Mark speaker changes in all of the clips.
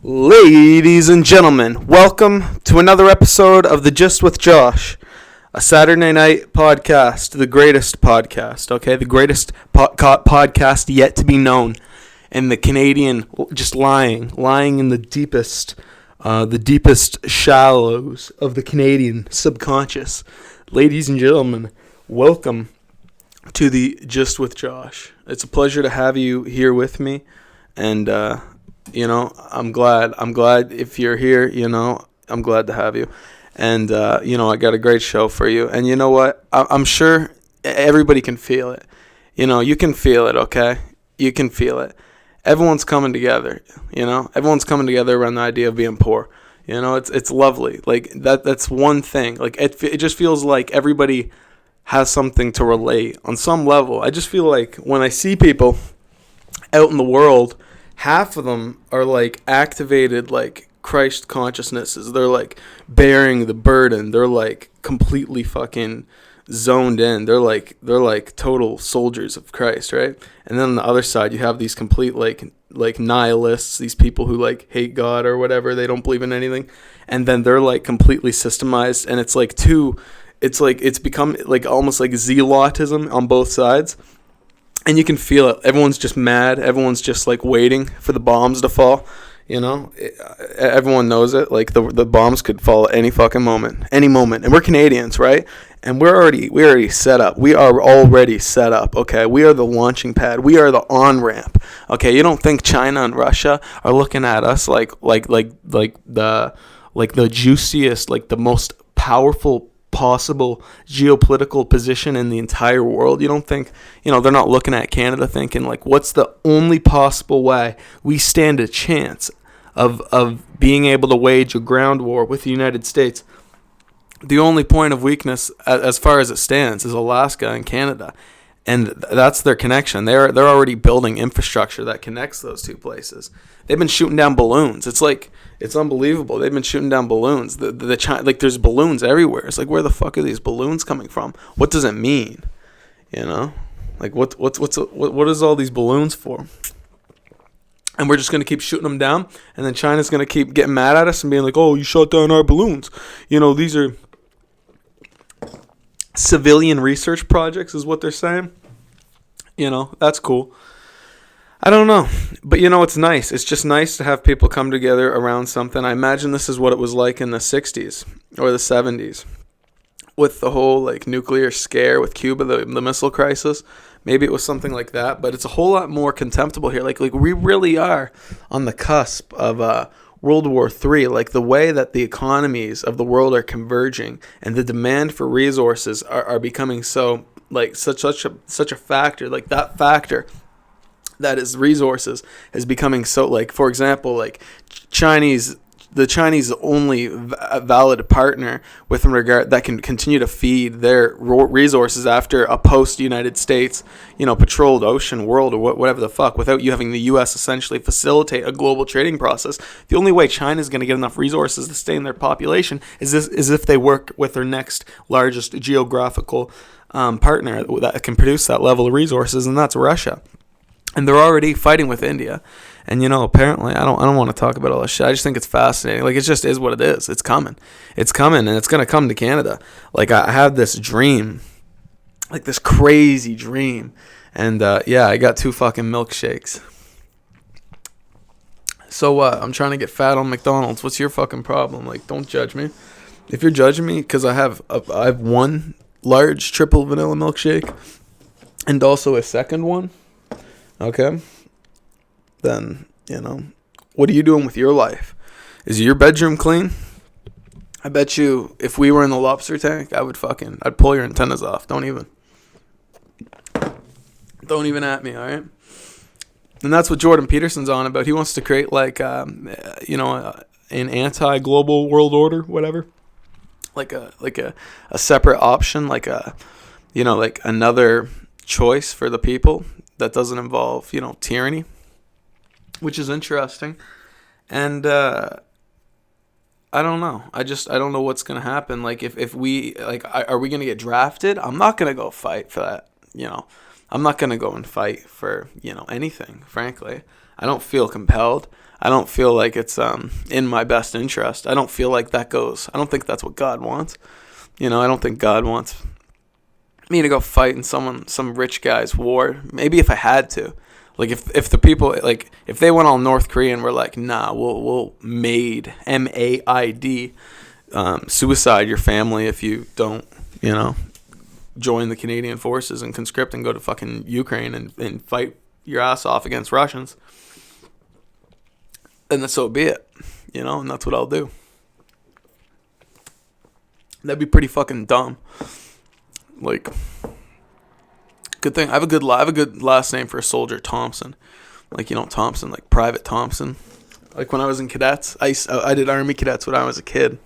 Speaker 1: Ladies and gentlemen, welcome to another episode of the Just with Josh, a Saturday night podcast, the greatest podcast, okay? The greatest podcast yet to be known. And the Canadian just lying in the deepest shallows of the Canadian subconscious. Ladies and gentlemen, welcome to the Just with Josh. It's a pleasure to have you here with me, and I'm glad if you're here, I'm glad to have you. And, I got a great show for you. And you know what? I'm sure everybody can feel it. You can feel it, okay? You can feel it. Everyone's coming together, Everyone's coming together around the idea of being poor. It's lovely. Like, that's one thing. Like, it just feels like everybody has something to relate on some level. I just feel like when I see people out in the world, half of them are like activated like Christ consciousnesses. They're like bearing the burden. They're like completely fucking zoned in. They're like total soldiers of Christ, right? And then on the other side, you have these complete like nihilists, these people who like hate God or whatever. They don't believe in anything. And then they're like completely systemized, and it's become like almost like zealotism on both sides. And you can feel it. Everyone's just mad. Everyone's just like waiting for the bombs to fall. Everyone knows it. Like the bombs could fall at any fucking moment, And we're Canadians, right? And we're already set up. We are already set up. Okay, we are the launching pad. We are the on ramp. Okay, you don't think China and Russia are looking at us like the juiciest, like the most powerful possible geopolitical position in the entire world? You don't think, they're not looking at Canada thinking like, what's the only possible way we stand a chance of being able to wage a ground war with the United States? The only point of weakness as far as it stands is Alaska and Canada, and that's their connection. They're already building infrastructure that connects those two places. They've been shooting down balloons. It's unbelievable. They've been shooting down balloons. Like there's balloons everywhere. It's like, where the fuck are these balloons coming from? What does it mean? Like what is all these balloons for? And we're just gonna keep shooting them down, and then China's gonna keep getting mad at us and being like, "Oh, you shot down our balloons." These are civilian research projects, is what they're saying. That's cool. I don't know. But it's nice. It's just nice to have people come together around something. I imagine this is what it was like in the 60s or the 70s with the whole like nuclear scare with Cuba, the missile crisis. Maybe it was something like that, but it's a whole lot more contemptible here. Like we really are on the cusp of World War III. Like the way that the economies of the world are converging and the demand for resources are becoming so like such a factor. Like that factor that is resources is becoming so, like, for example, like the Chinese only valid partner with regard that can continue to feed their resources after a post-United States, patrolled ocean world or whatever the fuck, without you having the U.S. essentially facilitate a global trading process. The only way China is going to get enough resources to sustain their population is if they work with their next largest geographical partner that can produce that level of resources, and that's Russia. And they're already fighting with India. And, apparently, I don't want to talk about all this shit. I just think it's fascinating. Like, it just is what it is. It's coming. It's coming, and it's going to come to Canada. Like, I have this dream. Like, this crazy dream. And, I got 2 fucking milkshakes. So what? I'm trying to get fat on McDonald's. What's your fucking problem? Like, don't judge me. If you're judging me because I have 1 large triple vanilla milkshake and also a second one, okay, then, what are you doing with your life? Is your bedroom clean? I bet you if we were in the lobster tank, I'd pull your antennas off. Don't even at me, all right? And that's what Jordan Peterson's on about. He wants to create like, an anti-global world order, whatever. Like a separate option, like another choice for the people that doesn't involve, tyranny, which is interesting. And I don't know. I don't know what's going to happen. Like, if we, like, are we going to get drafted? I'm not going to go fight for that, I'm not going to go and fight for, anything, frankly. I don't feel compelled. I don't feel like it's in my best interest. I don't feel like that goes. I don't think that's what God wants. I don't think God wants me to go fight in some rich guy's war. Maybe if I had to. Like if the people, like if they went all North Korean, we're like, nah, we'll MAID suicide your family if you don't, join the Canadian forces and conscript and go to fucking Ukraine and fight your ass off against Russians. And so be it, and that's what I'll do. That'd be pretty fucking dumb. Like, good thing I have a good last name for a soldier, Thompson. Like, Thompson, like Private Thompson. Like when I was in cadets, I did Army cadets when I was a kid.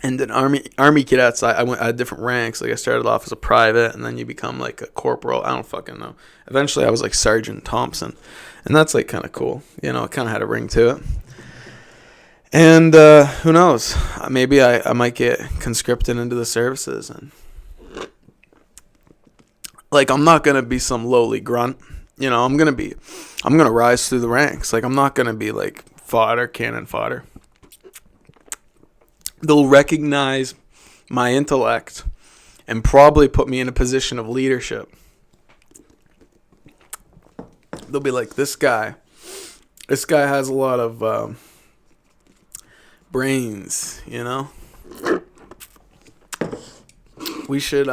Speaker 1: And in Army cadets, I had different ranks. Like I started off as a private, and then you become like a corporal. I don't fucking know. Eventually, I was like Sergeant Thompson, and that's like kind of cool. It kind of had a ring to it. And who knows? Maybe I might get conscripted into the services, and like I'm not gonna be some lowly grunt. I'm gonna rise through the ranks. Like I'm not gonna be like cannon fodder. They'll recognize my intellect and probably put me in a position of leadership. They'll be like, this guy has a lot of brains, We should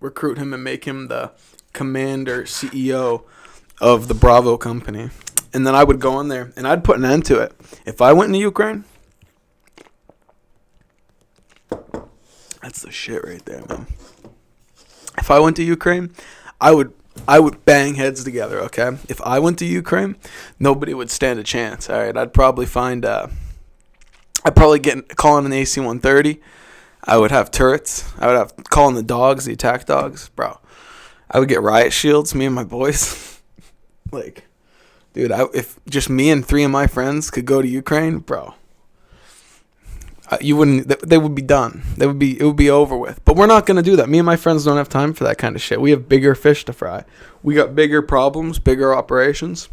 Speaker 1: recruit him and make him the commander, CEO of the Bravo company. And then I would go in there and I'd put an end to it. If I went into Ukraine, that's the shit right there, man. If I went to Ukraine, I would bang heads together, okay? If I went to Ukraine, nobody would stand a chance, all right? I'd probably call in an AC-130. I would have turrets. I would have call in the attack dogs, bro. I would get riot shields, me and my boys. Like, dude, if just me and 3 of my friends could go to Ukraine, bro, you wouldn't. They would be done. It would be over with. But we're not gonna do that. Me and my friends don't have time for that kind of shit. We have bigger fish to fry. We got bigger problems, bigger operations,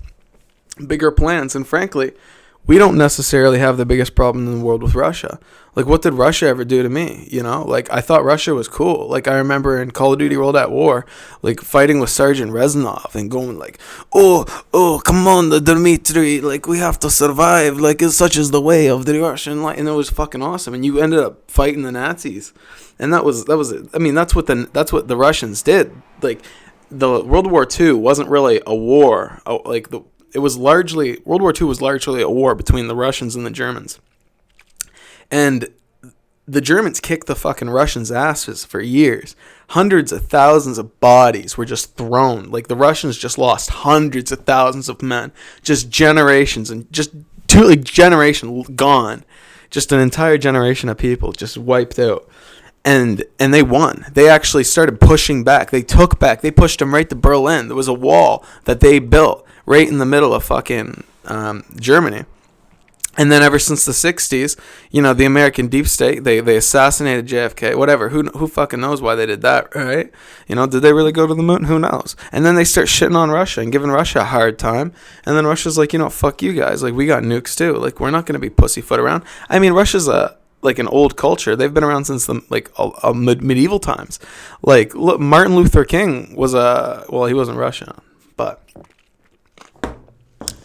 Speaker 1: bigger plans, and frankly, we don't necessarily have the biggest problem in the world with Russia. Like, what did Russia ever do to me? Like, I thought Russia was cool. Like, I remember in Call of Duty World at War, like, fighting with Sergeant Reznov and going like, oh, come on, Dmitry, like, we have to survive. Like, it's such is the way of the Russian life. And it was fucking awesome. And you ended up fighting the Nazis. And that was it. I mean, that's what the Russians did. Like, the World War II wasn't really a war. World War II was largely a war between the Russians and the Germans. And the Germans kicked the fucking Russians' asses for years. Hundreds of thousands of bodies were just thrown. Like, the Russians just lost hundreds of thousands of men. Just generations and just generation gone. Just an entire generation of people just wiped out. And they won. They actually started pushing back. They pushed them right to Berlin. There was a wall that they built right in the middle of fucking Germany. And then ever since the 60s, the American deep state, they assassinated JFK, whatever. Who fucking knows why they did that, right? Did they really go to the moon? Who knows? And then they start shitting on Russia and giving Russia a hard time. And then Russia's like, fuck you guys. Like, we got nukes too. Like, we're not going to be pussyfoot around. I mean, Russia's an old culture. They've been around since the medieval times. Like, look, Martin Luther King was he wasn't Russian, but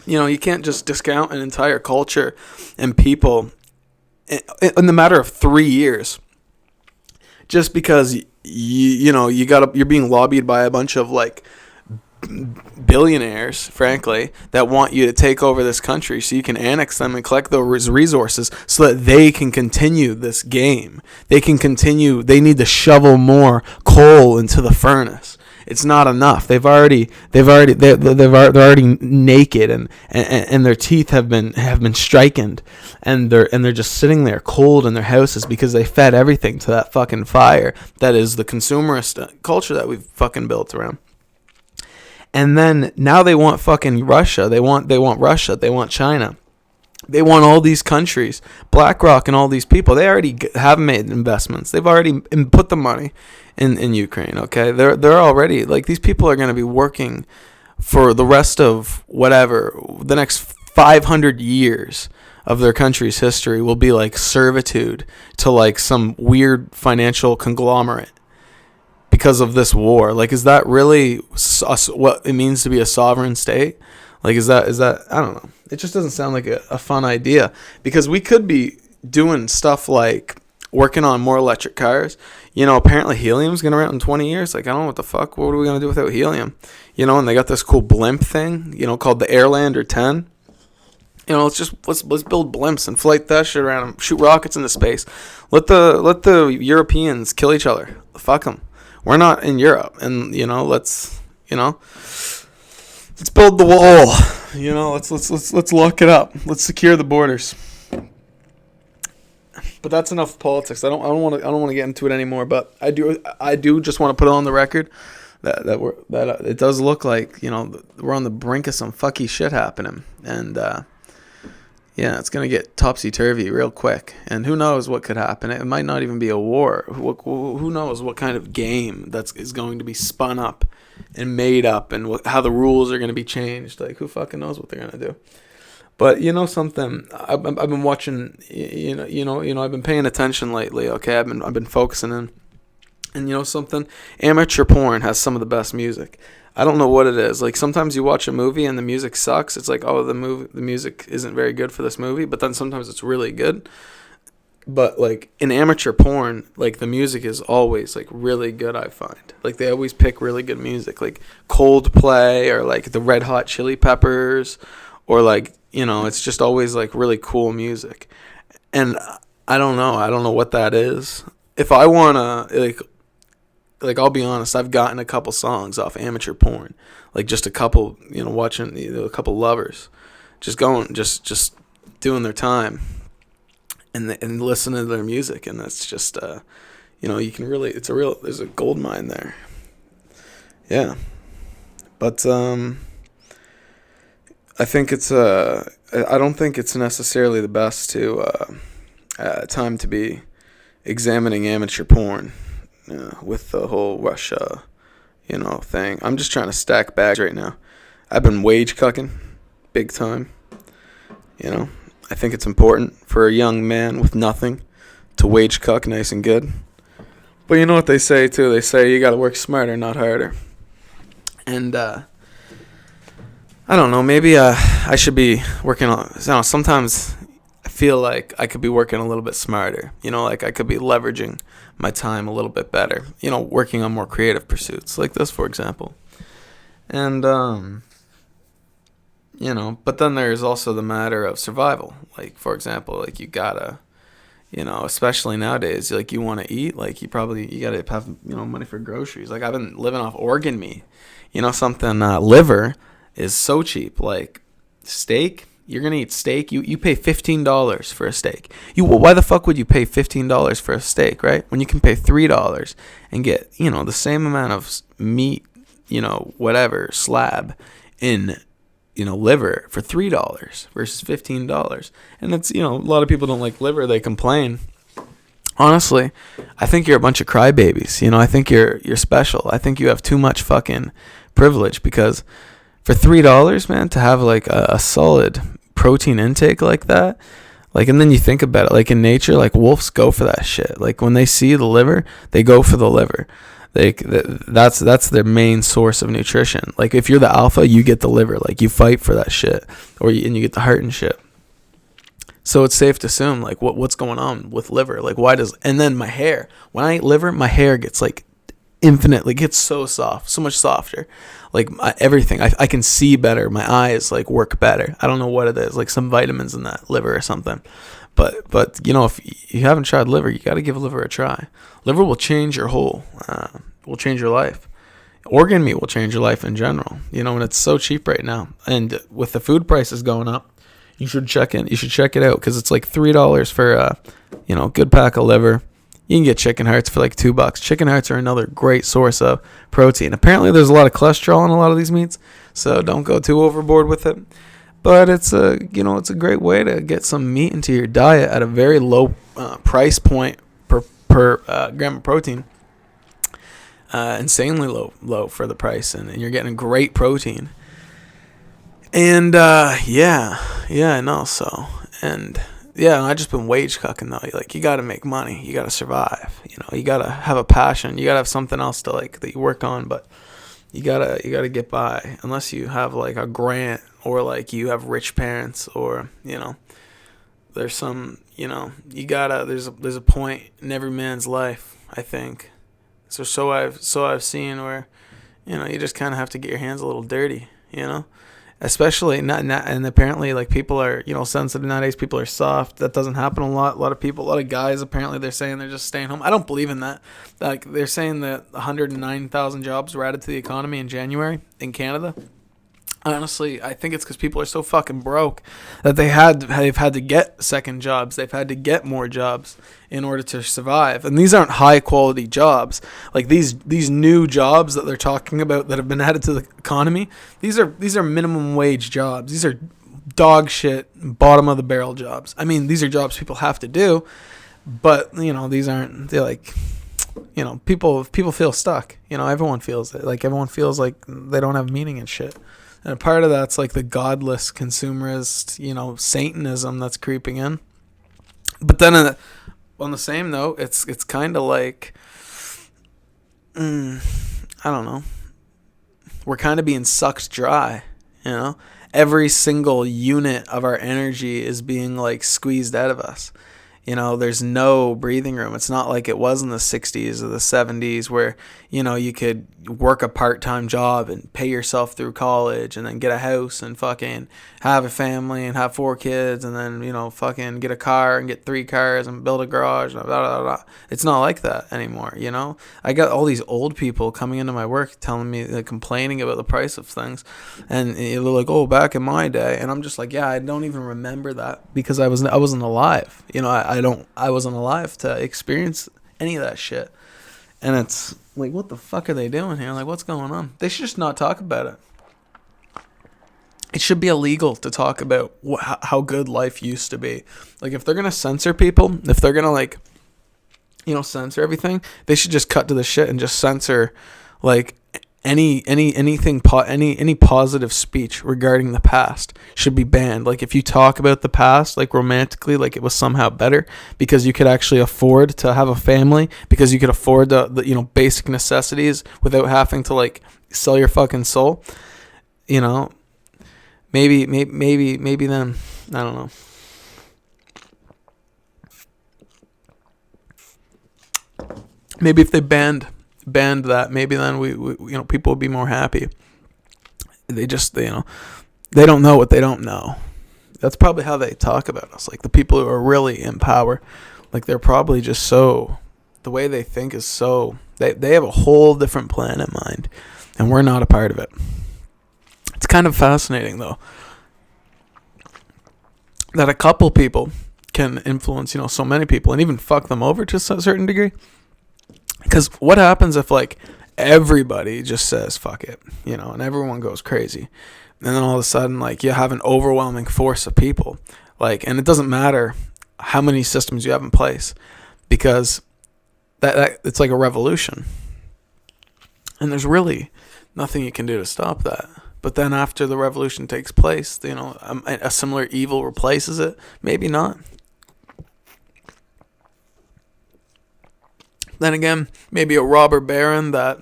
Speaker 1: you can't just discount an entire culture and people in the matter of 3 years just because you're being lobbied by a bunch of like billionaires, frankly, that want you to take over this country so you can annex them and collect those resources so that they can continue this game. They need to shovel more coal into the furnace. It's not enough. They're already naked and their teeth have been strikened, and they're just sitting there cold in their houses because they fed everything to that fucking fire that is the consumerist culture that we've fucking built around. And then now they want fucking Russia. They want Russia. They want China. They want all these countries, BlackRock and all these people. They already have made investments. They've already put the money in Ukraine. Okay, they're already like, these people are going to be working for the rest of whatever, the next 500 years of their country's history will be like servitude to like some weird financial conglomerate because of this war. Like, is that really what it means to be a sovereign state? Like, is that I don't know. It just doesn't sound like a fun idea, because we could be doing stuff like working on more electric cars. Apparently helium's going to run in 20 years. Like, I don't know what the fuck. What are we going to do without helium? And they got this cool blimp thing, called the Airlander 10. Let's build blimps and flight that shit around and shoot rockets into space. Let the Europeans kill each other. Fuck them. We're not in Europe, and let's build the wall. Let's lock it up. Let's secure the borders. But that's enough politics. I don't want to get into it anymore. But I do just want to put it on the record that it does look like we're on the brink of some fucky shit happening, and it's gonna get topsy turvy real quick. And who knows what could happen? It might not even be a war. Who knows what kind of game is going to be spun up and made up, and how the rules are going to be changed. Like, who fucking knows what they're going to do? But something, I've been watching, I've been paying attention lately. Okay, I've been focusing in, and something, amateur porn has some of the best music. I don't know what it is. Like, sometimes you watch a movie and the music sucks. It's like, oh, the music isn't very good for this movie. But then sometimes it's really good. But like in amateur porn, like the music is always like really good. I find like they always pick really good music, like Coldplay or like the Red Hot Chili Peppers, or like it's just always like really cool music. And I don't know what that is. If I wanna like I'll be honest, I've gotten a couple songs off amateur porn, like just a couple, watching a couple lovers, just doing their time. And listen to their music, and that's just you can really, there's a gold mine there. Yeah, but I think I don't think it's necessarily the best time to be examining amateur porn with the whole Russia thing. I'm just trying to stack bags right now. I've been wage cucking big time. I think it's important for a young man with nothing to wage cuck nice and good. But you know what they say, too? They say you got to work smarter, not harder. And, I don't know, maybe I should be working on... sometimes I feel like I could be working a little bit smarter. Like I could be leveraging my time a little bit better. Working on more creative pursuits, like this, for example. And, but then there's also the matter of survival. Like, for example, like you gotta, especially nowadays, like you want to eat, like you gotta have, money for groceries. Like I've been living off organ meat. Liver is so cheap. Like steak, you're gonna eat steak. You pay $15 for a steak. Why the fuck would you pay $15 for a steak, right? When you can pay $3 and get, the same amount of meat, whatever slab in liver for $3 versus $15. And it's, a lot of people don't like liver. They complain. Honestly, I think you're a bunch of crybabies. I think you're special. I think you have too much fucking privilege, because for $3, man, to have like a solid protein intake like that, like, and then you think about it, like in nature, like wolves go for that shit. Like when they see the liver, they go for the liver. That's their main source of nutrition. Like if you're the alpha, you get the liver. Like you fight for that shit, and you get the heart and shit. So it's safe to assume like what's going on with liver. Like and then my hair. When I eat liver, my hair gets like infinitely, gets so soft, so much softer. Like everything, I can see better. My eyes like work better. I don't know what it is. Like some vitamins in that liver or something. But if you haven't tried liver, you got to give liver a try. Liver will change your will change your life. Organ meat will change your life in general. And it's so cheap right now. And with the food prices going up, you should check it out, because it's like $3 for a good pack of liver. You can get chicken hearts for like $2. Chicken hearts are another great source of protein. Apparently, there's a lot of cholesterol in a lot of these meats, so don't go too overboard with it. But it's a great way to get some meat into your diet at a very low price point per gram of protein. Insanely low for the price, and you're getting great protein. And Yeah, I know. So, and yeah, I just been wage cucking though. Like, you got to make money. You got to survive. You got to have a passion. You got to have something else to like that you work on. But you gotta get by unless you have like a grant or like you have rich parents or there's some you gotta there's a point in every man's life, I think. So I've seen where you just kind of have to get your hands a little dirty, especially not and apparently like people are sensitive nowadays. People are soft. That doesn't happen a lot of people, a lot of guys, apparently they're saying they're just staying home. I don't believe in that. Like, they're saying that 109,000 jobs were added to the economy in January in Canada. Honestly, I think it's because people are so fucking broke that they've had to get second jobs. They've had to get more jobs in order to survive. And these aren't high quality jobs. Like, these new jobs that they're talking about that have been added to the economy, these are minimum wage jobs. These are dog shit, bottom of the barrel jobs. I mean, these are jobs people have to do, but these aren't. They're like, people feel stuck. Everyone feels it. Like, everyone feels like they don't have meaning and shit. And a part of that's like the godless consumerist, Satanism that's creeping in. But then on the same note, it's kind of like, I don't know. We're kind of being sucked dry, Every single unit of our energy is being like squeezed out of us. There's no breathing room. It's not like it was in the 60s or the 70s where, you could work a part-time job and pay yourself through college and then get a house and fucking have a family and have 4 kids and then, fucking get a car and get 3 cars and build a garage. Blah, blah, blah. It's not like that anymore, I got all these old people coming into my work telling me, like, complaining about the price of things. And they're like, oh, back in my day. And I'm just like, yeah, I don't even remember that because I wasn't alive. I wasn't alive to experience any of that shit. And it's like, what the fuck are they doing here? Like, what's going on? They should just not talk about it. It should be illegal to talk about how good life used to be. Like, if they're going to censor people, if they're going to, like, censor everything, they should just cut to the shit and just censor, like, any positive speech regarding the past should be banned. Like, if you talk about the past, like, romantically, like it was somehow better because you could actually afford to have a family, because you could afford the basic necessities without having to, like, sell your fucking soul, maybe then, I don't know. Maybe if they banned that, maybe then we people would be more happy. They just they don't know what they don't know. That's probably how they talk about us. Like, the people who are really in power, like, they're probably just so, the way they think is so, they have a whole different plan in mind, and we're not a part of it. It's kind of fascinating though that a couple people can influence so many people and even fuck them over to a certain degree. Because what happens if, like, everybody just says fuck it, and everyone goes crazy, and then all of a sudden, like, you have an overwhelming force of people, like, and it doesn't matter how many systems you have in place, because that it's like a revolution, and there's really nothing you can do to stop that. But then after the revolution takes place, a similar evil replaces it. Maybe not. Then again, maybe a robber baron that,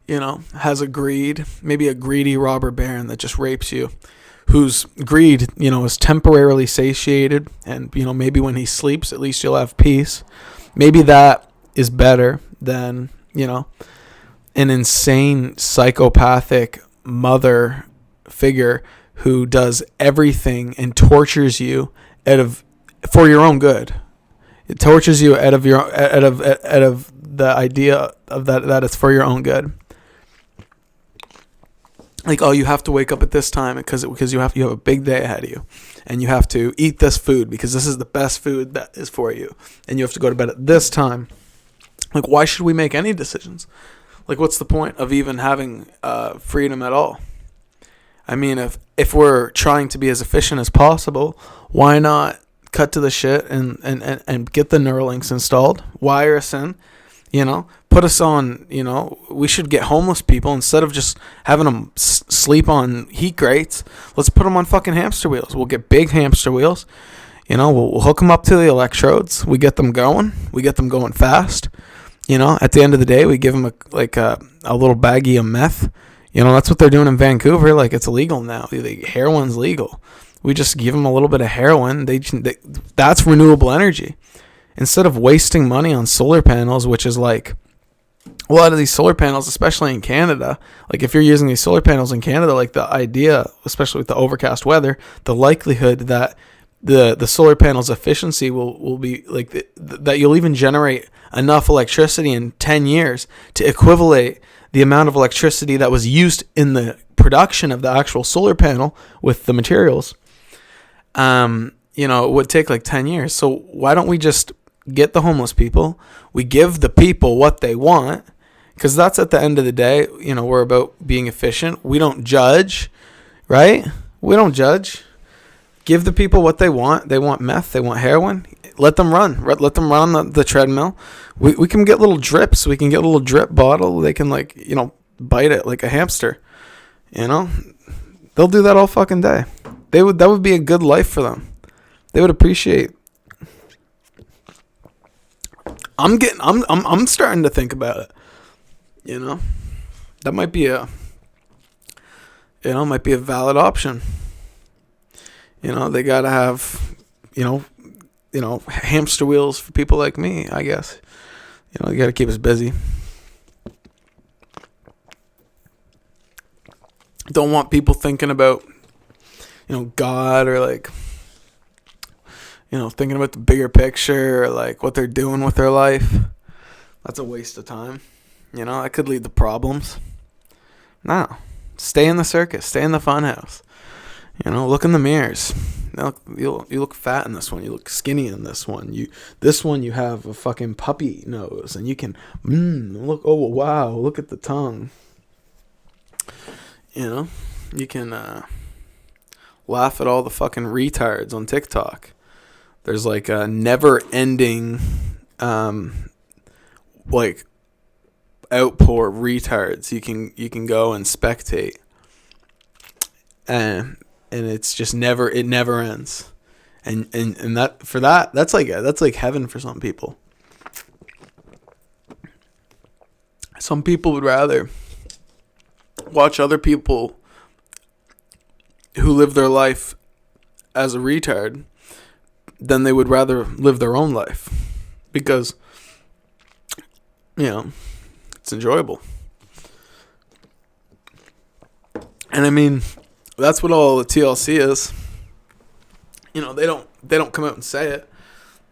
Speaker 1: has a greed, maybe a greedy robber baron that just rapes you, whose greed, is temporarily satiated, and, maybe when he sleeps, at least you'll have peace. Maybe that is better than, an insane psychopathic mother figure who does everything and tortures you for your own good. It tortures you out of the idea of that it's for your own good. Like, oh, you have to wake up at this time because you have a big day ahead of you, and you have to eat this food because this is the best food that is for you, and you have to go to bed at this time. Like, why should we make any decisions? Like, what's the point of even having freedom at all? I mean, if we're trying to be as efficient as possible, why not cut to the shit and get the Neuralinks installed, wire us in, Put us on, we should get homeless people instead of just having them sleep on heat grates. Let's put them on fucking hamster wheels. We'll get big hamster wheels. We'll hook them up to the electrodes. We get them going. We get them going fast. At the end of the day, we give them a little baggie of meth. That's what they're doing in Vancouver. Like, it's illegal now. Heroin's legal. We just give them a little bit of heroin. That's renewable energy. Instead of wasting money on solar panels, which is like a lot of these solar panels, especially in Canada, like if you're using these solar panels in Canada, like the idea, especially with the overcast weather, the likelihood that the solar panels efficiency will be like that you'll even generate enough electricity in 10 years to equivalent the amount of electricity that was used in the production of the actual solar panel with the materials. It would take like 10 years. So why don't we just get the homeless people? We give the people what they want, because that's at the end of the day, we're about being efficient. We don't judge, right? We don't judge. Give the people what they want. They want meth. They want heroin. Let them run. Let them run on the treadmill. We can get little drips. We can get a little drip bottle. They can bite it like a hamster. They'll do that all fucking day. That would be a good life for them. They would appreciate. I'm starting to think about it. That might be a valid option. They gotta have, hamster wheels for people like me, I guess. You gotta keep us busy. Don't want people thinking about, God, or thinking about the bigger picture, or what they're doing with their life. That's a waste of time. That could lead to problems. No. Stay in the circus. Stay in the fun house. Look in the mirrors. You look fat in this one. You look skinny in this one. You have a fucking puppy nose, and you can look. Oh wow! Look at the tongue. You can laugh at all the fucking retards on TikTok. There's a never-ending outpour of retards. You can go and spectate, and it's just never ends, and that's like heaven for some people. Some people would rather watch other people who live their life as a retard than they would rather live their own life, because it's enjoyable. And I mean, that's what all the TLC is. They don't come out and say it,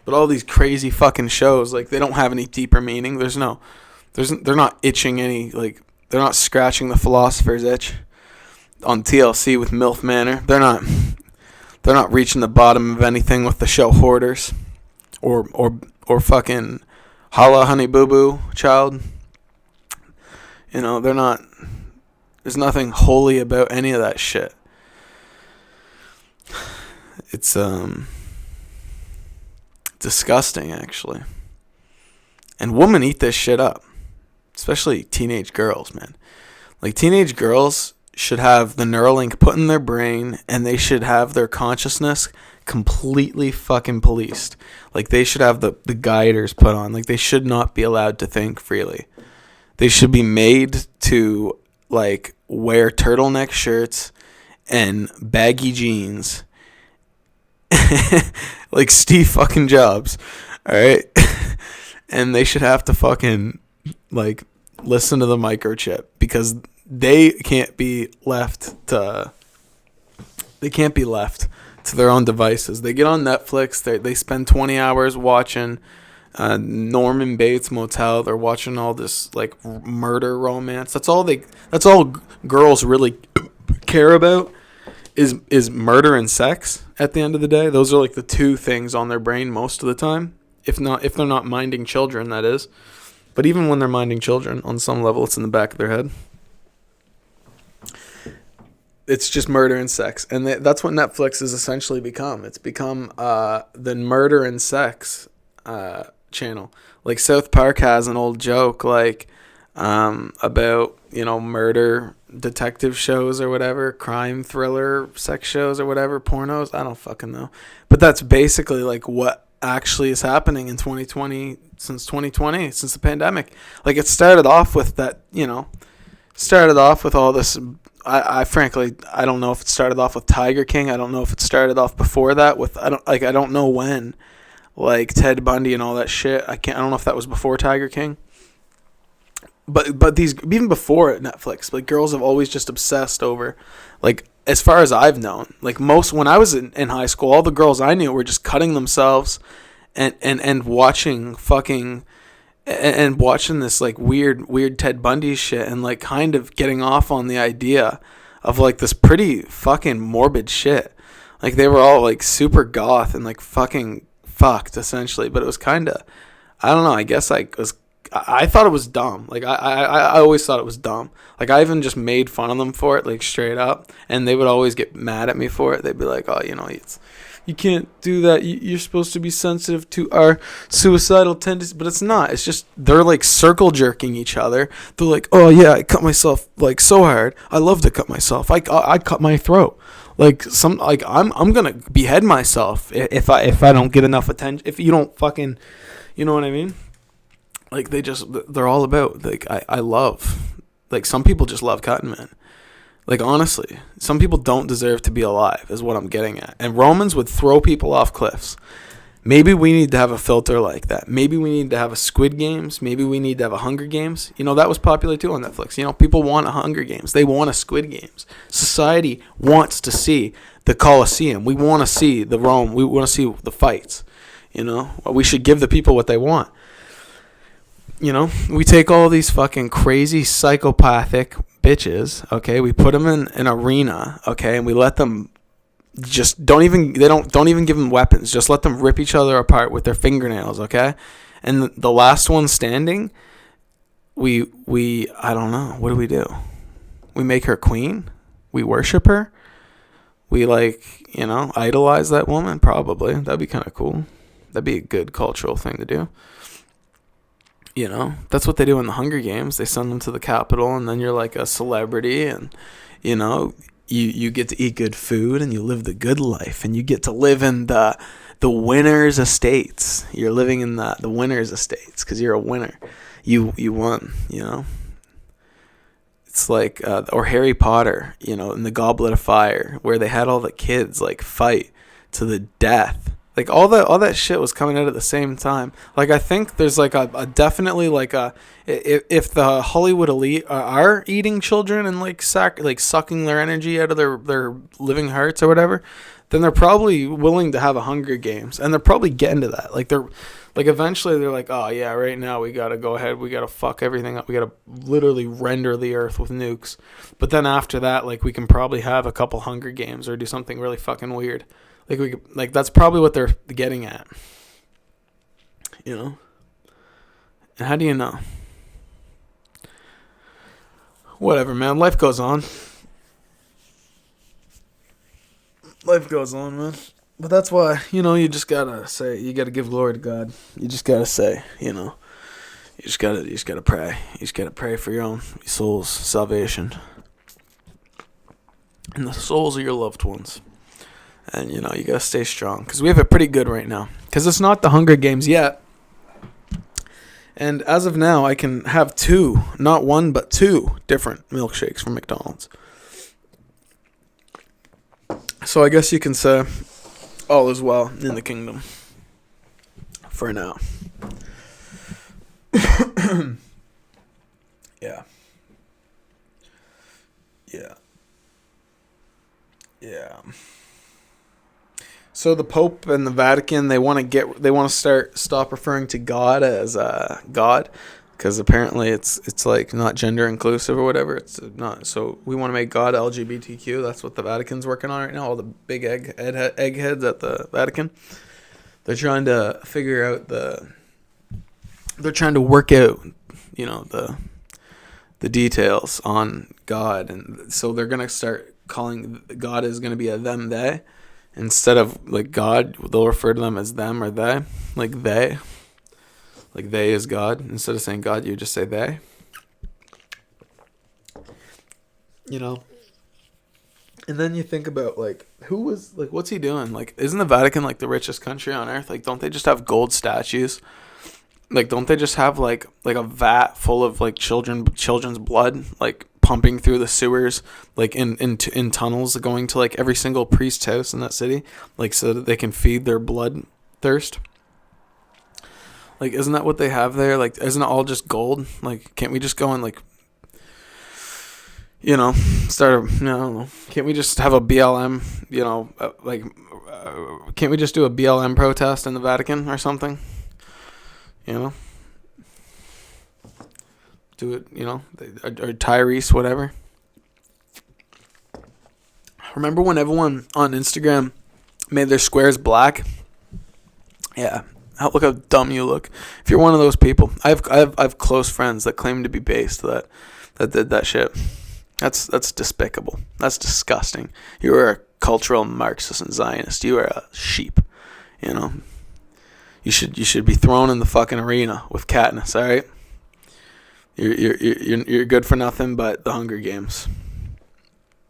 Speaker 1: but all these crazy fucking shows, they don't have any deeper meaning. They're not itching any, they're not scratching the philosopher's itch on TLC with MILF Manor. They're not reaching the bottom of anything with the show Hoarders or fucking Holla Honey Boo Boo Child. They're not. There's nothing holy about any of that shit. It's disgusting, actually. And women eat this shit up, especially teenage girls, man. Teenage girls should have the Neuralink put in their brain, and they should have their consciousness completely fucking policed. They should have the guiders put on. They should not be allowed to think freely. They should be made to wear turtleneck shirts and baggy jeans like Steve fucking Jobs. All right. And they should have to fucking listen to the microchip, because they can't be left to their own devices. They get on Netflix. They spend 20 hours watching Norman Bates Motel. They're watching all this murder romance. That's all girls really care about is murder and sex. At the end of the day, those are the two things on their brain most of the time. If they're not minding children, that is. But even when they're minding children, on some level, it's in the back of their head. It's just murder and sex. And that's what Netflix has essentially become. It's become the murder and sex channel. Like South Park has an old joke like about, murder detective shows or whatever, crime thriller sex shows or whatever, pornos, I don't fucking know. But that's basically like what actually is happening in 2020, since the pandemic. Like it started off with that, started off with all this. I frankly, I don't know if it started off with Tiger King. I don't know if it started off before that with, I don't know when, like Ted Bundy and all that shit. I don't know if that was before Tiger King. But these, even before Netflix, like girls have always just obsessed over, like as far as I've known, like when I was in high school, all the girls I knew were just cutting themselves and watching fucking and watching this like weird Ted Bundy shit and like kind of getting off on the idea of like this pretty fucking morbid shit. Like they were all like super goth and like fucking fucked essentially, but it was kind of, I don't know, I guess I thought it was dumb. Like I always thought it was dumb. Like I even just made fun of them for it, like straight up, and they would always get mad at me for it. They'd be like, "Oh, you can't do that. You're supposed to be sensitive to our suicidal tendencies," but it's not. It's just they're like circle jerking each other. They're like, "Oh yeah, I cut myself like so hard. I love to cut myself. I cut my throat. Like I'm gonna behead myself if I don't get enough attention. If you don't fucking, you know what I mean?" Like they're all about, like, I love, like some people just love cutting, man. Like honestly, some people don't deserve to be alive is what I'm getting at. And Romans would throw people off cliffs. Maybe we need to have a filter like that. Maybe we need to have a Squid Games. Maybe we need to have a Hunger Games. That was popular too on Netflix. People want a Hunger Games. They want a Squid Games. Society wants to see the Colosseum. We want to see the Rome. We want to see the fights. We should give the people what they want. We take all these fucking crazy psychopathic bitches, okay? We put them in an arena, okay? And we let them just don't even give them weapons. Just let them rip each other apart with their fingernails, okay? And the last one standing, we I don't know. What do? We make her queen? We worship her? We idolize that woman? Probably. That'd be kind of cool. That'd be a good cultural thing to do. That's what they do in the Hunger Games. They send them to the Capitol, and then you're like a celebrity, and you get to eat good food, and you live the good life, and you get to live in the winner's estates. You're living in the winner's estates because you're a winner. You won. It's like or Harry Potter, in the Goblet of Fire, where they had all the kids like fight to the death. Like all that shit was coming out at the same time. Like I think there's like a definitely like if the Hollywood elite are eating children and like sucking their energy out of their living hearts or whatever, then they're probably willing to have a Hunger Games, and they're probably getting to that. Like they're like eventually they're like, oh yeah, right now we gotta go ahead, we gotta fuck everything up, we gotta literally render the earth with nukes. But then after that, like we can probably have a couple Hunger Games or do something really fucking weird. Like that's probably what they're getting at, And how do you know? Whatever, man. Life goes on. Life goes on, man. But that's why, you just gotta say, you gotta give glory to God. You just gotta say, you just gotta pray. You just gotta pray for your soul's salvation and the souls of your loved ones. And, you got to stay strong. Because we have it pretty good right now. Because it's not the Hunger Games yet. And as of now, I can have 2, not 1, but 2 different milkshakes from McDonald's. So I guess you can say all is well in the kingdom. For now. Yeah. So the Pope and the Vatican, they want to stop referring to God as God, because apparently it's like not gender inclusive or whatever. It's not. So we want to make God LGBTQ. That's what the Vatican's working on right now. All the big eggheads at the Vatican, they're trying to figure out they're trying to work out, the details on God, and so they're gonna start calling God is gonna be a them they. Instead of like God, they'll refer to them as them or they, like they. Like they is God. Instead of saying God, you just say they. You know? And then you think about, like, who was, like, what's he doing? Like, isn't the Vatican, like, the richest country on earth? Like, don't they just have gold statues? Like, don't they just have, like a vat full of, like, children's blood, like, pumping through the sewers, like, in tunnels going to, like, every single priest's house in that city? Like, so that they can feed their blood thirst? Like, isn't that what they have there? Like, isn't it all just gold? Like, can't we just go and, like, start a, no, I don't know. Can't we just have a BLM, can't we just do a BLM protest in the Vatican or something? Do it, or Tyrese, whatever. Remember when everyone on Instagram made their squares black? Yeah. Look how dumb you look. If you're one of those people, I have close friends that claim to be based that did that shit. That's despicable. That's disgusting. You are a cultural Marxist and Zionist. You are a sheep. You should be thrown in the fucking arena with Katniss. All right. You're good for nothing but the Hunger Games.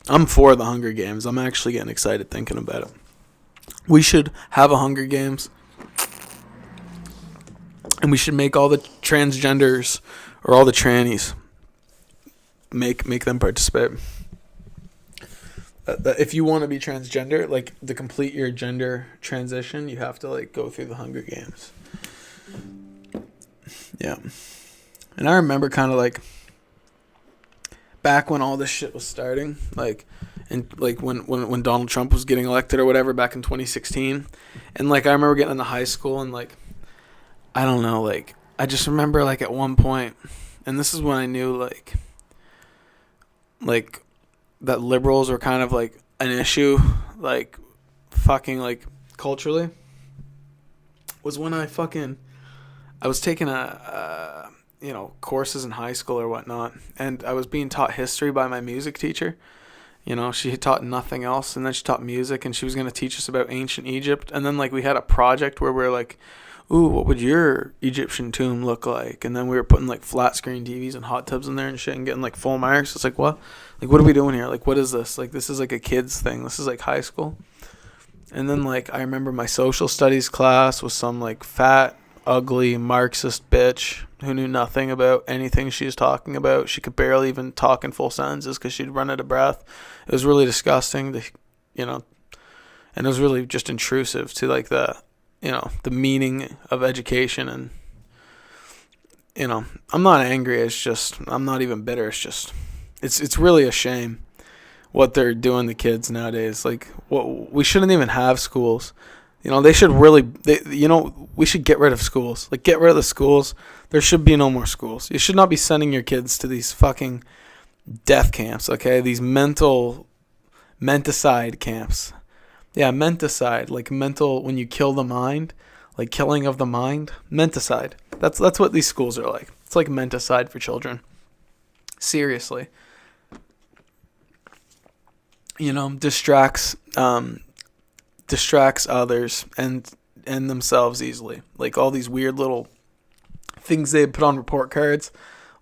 Speaker 1: I'm for the Hunger Games. I'm actually getting excited thinking about it. We should have a Hunger Games, and we should make all the transgenders or all the trannies. Make them participate. If you want to be transgender, like, to complete your gender transition, you have to, like, go through the Hunger Games. Yeah. And I remember kind of, like, back when all this shit was starting, like, and, like, when Donald Trump was getting elected or whatever back in 2016, and, like, I remember getting into high school, and, like, I don't know, like, I just remember, like, at one point, and this is when I knew, like that liberals were kind of, like, an issue, like, fucking, like, culturally, was when I was taking courses in high school or whatnot, and I was being taught history by my music teacher. She had taught nothing else, and then she taught music, and she was going to teach us about ancient Egypt, and then, like, we had a project where we were like, ooh, what would your Egyptian tomb look like? And then we were putting, like, flat screen TVs and hot tubs in there and shit and getting, like, full marks. It's like, what? Like, what are we doing here? Like, what is this? Like, this is, like, a kid's thing. This is, like, high school. And then, like, I remember my social studies class was some, like, fat, ugly, Marxist bitch who knew nothing about anything she was talking about. She could barely even talk in full sentences because she'd run out of breath. It was really disgusting, and it was really just intrusive to, like, the meaning of education. And, I'm not angry. It's just, I'm not even bitter. It's just, it's really a shame what they're doing to kids nowadays. Like, we shouldn't even have schools. They should really, we should get rid of schools. Like, get rid of the schools. There should be no more schools. You should not be sending your kids to these fucking death camps, okay? These menticide camps. Yeah, menticide, like mental, when you kill the mind, like killing of the mind. Menticide. That's what these schools are like. It's like menticide for children. Seriously. Distracts others and themselves easily. Like, all these weird little things they put on report cards,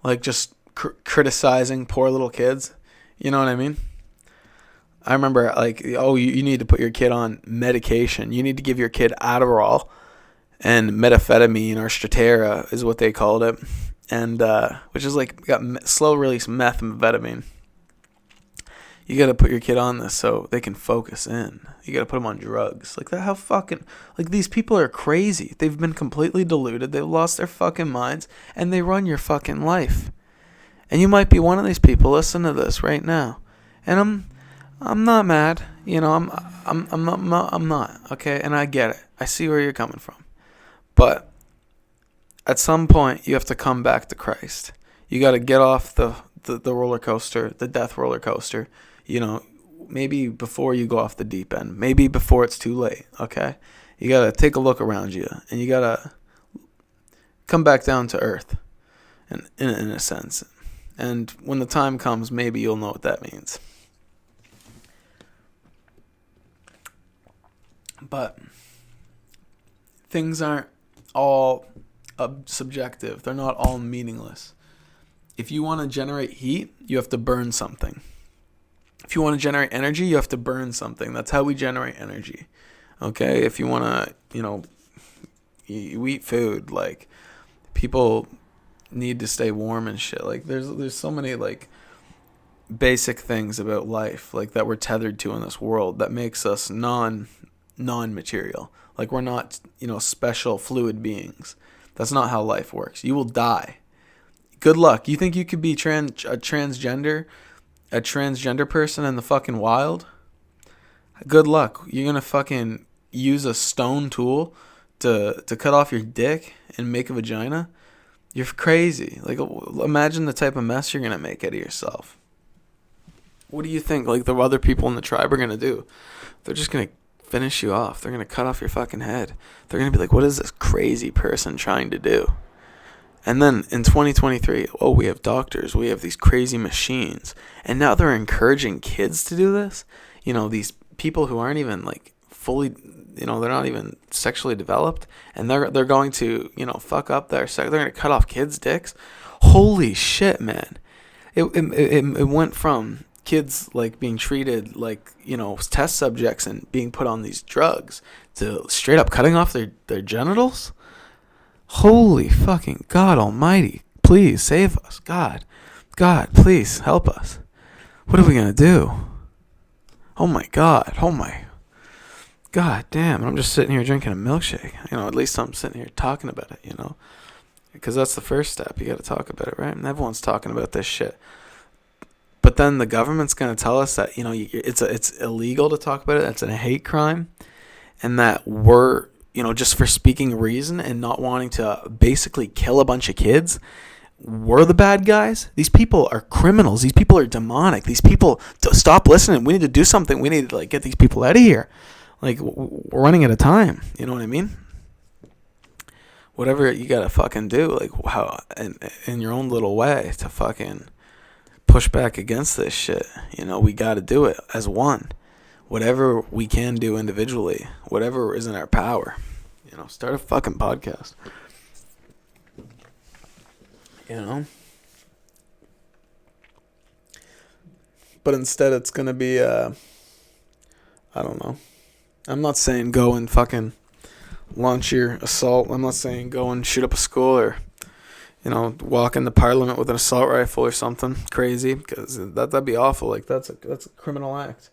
Speaker 1: like just criticizing poor little kids. You know what I mean? I remember, like, you need to put your kid on medication. You need to give your kid Adderall and methamphetamine, or Strattera is what they called it, and which is, like, got slow release methamphetamine. You got to put your kid on this so they can focus in. You got to put them on drugs. Like, that, how fucking, like, these people are crazy. They've been completely deluded. They've lost their fucking minds, and they run your fucking life. And you might be one of these people. Listen to this right now. And I'm not mad. I'm not, okay? And I get it. I see where you're coming from. But at some point, you have to come back to Christ. You got to get off the roller coaster, the death roller coaster. Maybe before you go off the deep end. Maybe before it's too late, okay? You got to take a look around you, and you got to come back down to earth, in a sense. And when the time comes, maybe you'll know what that means. But things aren't all subjective. They're not all meaningless. If you want to generate heat, you have to burn something. If you want to generate energy, you have to burn something. That's how we generate energy. Okay? If you want to, you eat food, like, people need to stay warm and shit. Like, there's so many, like, basic things about life, like, that we're tethered to in this world that makes us non-material. Like, we're not, special fluid beings. That's not how life works. You will die. Good luck. You think you could be a transgender person in the fucking wild? Good luck. You're gonna fucking use a stone tool to cut off your dick and make a vagina? You're crazy. Like, imagine the type of mess you're gonna make out of yourself. What do you think, like, the other people in the tribe are gonna do? They're just gonna finish you off. They're gonna cut off your fucking head. They're gonna be like, what is this crazy person trying to do? And then in 2023, we have doctors, we have these crazy machines, and now they're encouraging kids to do this. These people who aren't even, like, fully, they're not even sexually developed, and they're going to, fuck up their sex. They're going to cut off kids' dicks. Holy shit, man! It went from kids, like, being treated like, test subjects and being put on these drugs to straight up cutting off their genitals. Holy fucking God almighty. Please save us. God, please help us. What are we going to do? Oh my God. God damn. I'm just sitting here drinking a milkshake. At least I'm sitting here talking about it, Because that's the first step. You got to talk about it, right? And everyone's talking about this shit. But then the government's going to tell us that, it's illegal to talk about it. That's a hate crime. And that we're, just for speaking reason and not wanting to basically kill a bunch of kids, we're the bad guys. These people are criminals. These people are demonic. These people, stop listening. We need to do something. We need to, like, get these people out of here. Like, we're running out of time. You know what I mean? Whatever you gotta fucking do, like, how in your own little way to fucking push back against this shit. We gotta do it as one. Whatever we can do individually, whatever is in our power. Start a fucking podcast. But instead it's gonna be, I don't know. I'm not saying go and fucking launch your assault. I'm not saying go and shoot up a school or, walk into Parliament with an assault rifle or something crazy, because that'd be awful. Like, that's a criminal act.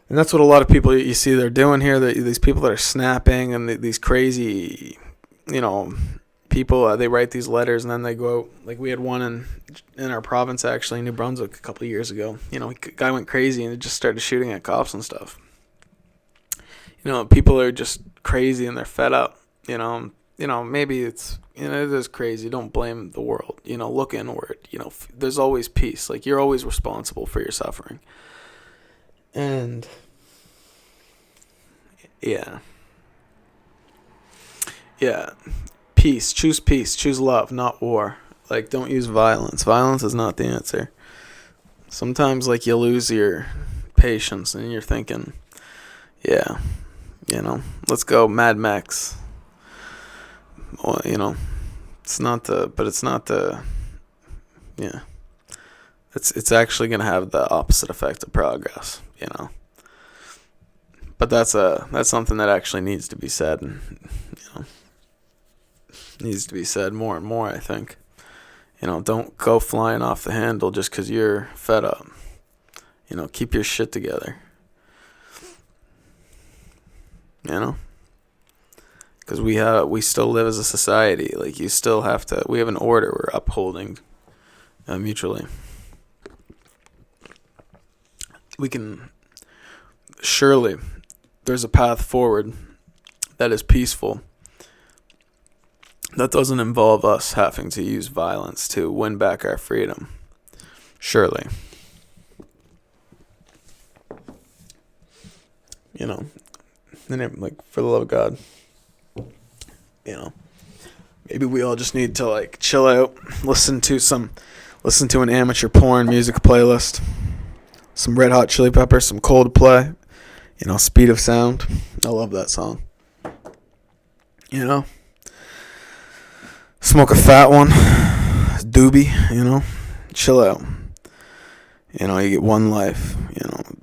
Speaker 1: And that's what a lot of people you see they're doing here. These people that are snapping and these crazy, people, they write these letters and then they go out. Like, we had one in our province, actually, New Brunswick, a couple of years ago. Guy went crazy and just started shooting at cops and stuff. People are just crazy and they're fed up. Maybe it's, it is crazy. Don't blame the world. Look inward. There's always peace. Like, you're always responsible for your suffering. And yeah, peace. Choose love, not war. Like, don't use violence. Violence is not the answer. Sometimes, like, you lose your patience and you're thinking, yeah, let's go Mad Max. Well, it's not the yeah. It's actually going to have the opposite effect of progress, But that's something that actually needs to be said, and needs to be said more and more, I think. Don't go flying off the handle just because you're fed up. Keep your shit together. Because we still live as a society. Like, you still have to. We have an order we're upholding mutually. We can, surely, there's a path forward that is peaceful, that doesn't involve us having to use violence to win back our freedom. Surely. Like, for the love of God, maybe we all just need to, like, chill out, listen to an amateur porn music playlist, some Red Hot Chili Peppers, some Coldplay, Speed of Sound. I love that song. Smoke a fat one, doobie, chill out. You get one life,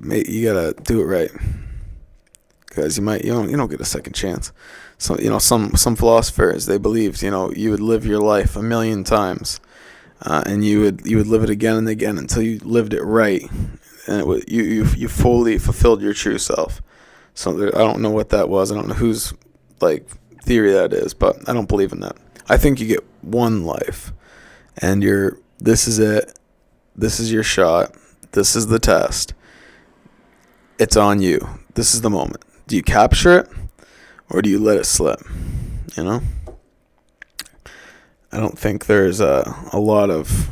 Speaker 1: you gotta do it right. Because you don't get a second chance. So, some philosophers, they believed, you would live your life 1,000,000 times. And you would live it again and again until you lived it right. And you fully fulfilled your true self. So I don't know what that was. I don't know whose theory that is, but I don't believe in that. I think you get one life, and this is it. This is your shot. This is the test. It's on you. This is the moment. Do you capture it, or do you let it slip? I don't think there's a lot of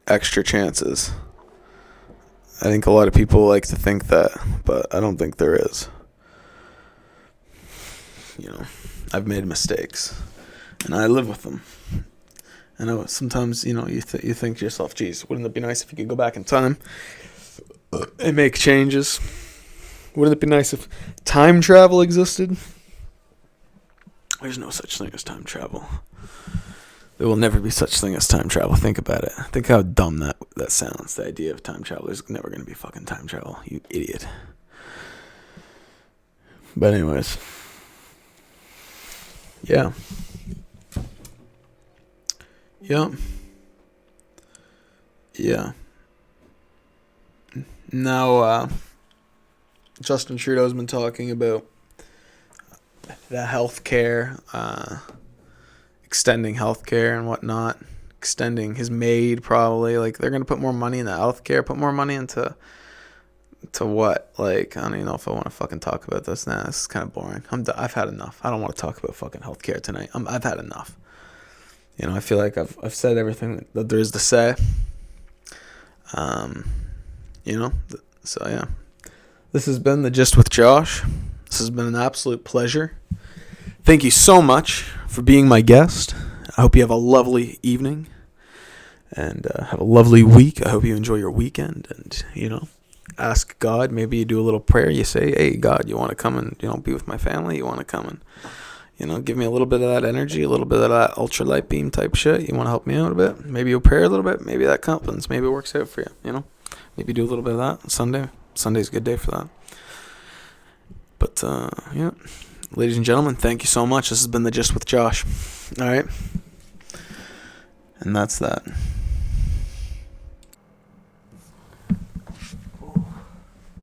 Speaker 1: extra chances. I think a lot of people like to think that, but I don't think there is. I've made mistakes, and I live with them. I know sometimes, you think to yourself, geez, wouldn't it be nice if you could go back in time and make changes? Wouldn't it be nice if time travel existed? There's no such thing as time travel. There will never be such thing as time travel. Think about it. Think how dumb that sounds. The idea of time travel. There's never going to be fucking time travel. You idiot. But anyways. Yeah. Now, Justin Trudeau's been talking about the healthcare, extending healthcare and whatnot, extending his MAID probably. They're gonna put more money into healthcare, put more money into what? I don't even know if I want to fucking talk about this now. This is kind of boring. I've had enough. I don't want to talk about fucking healthcare tonight. I've had enough. I feel like I've said everything that there is to say. So yeah. This has been the Gist with Josh. This has been an absolute pleasure. Thank you so much for being my guest. I hope you have a lovely evening and have a lovely week. I hope you enjoy your weekend and, ask God. Maybe you do a little prayer. You say, hey, God, you want to come and, be with my family? You want to come and, give me a little bit of that energy, a little bit of that ultralight beam type shit? You want to help me out a bit? Maybe you'll pray a little bit. Maybe that happens. Maybe it works out for you, Maybe do a little bit of that Sunday. Sunday's a good day for that. But, yeah. Ladies and gentlemen, thank you so much. This has been the Gist with Josh. All right? And that's that.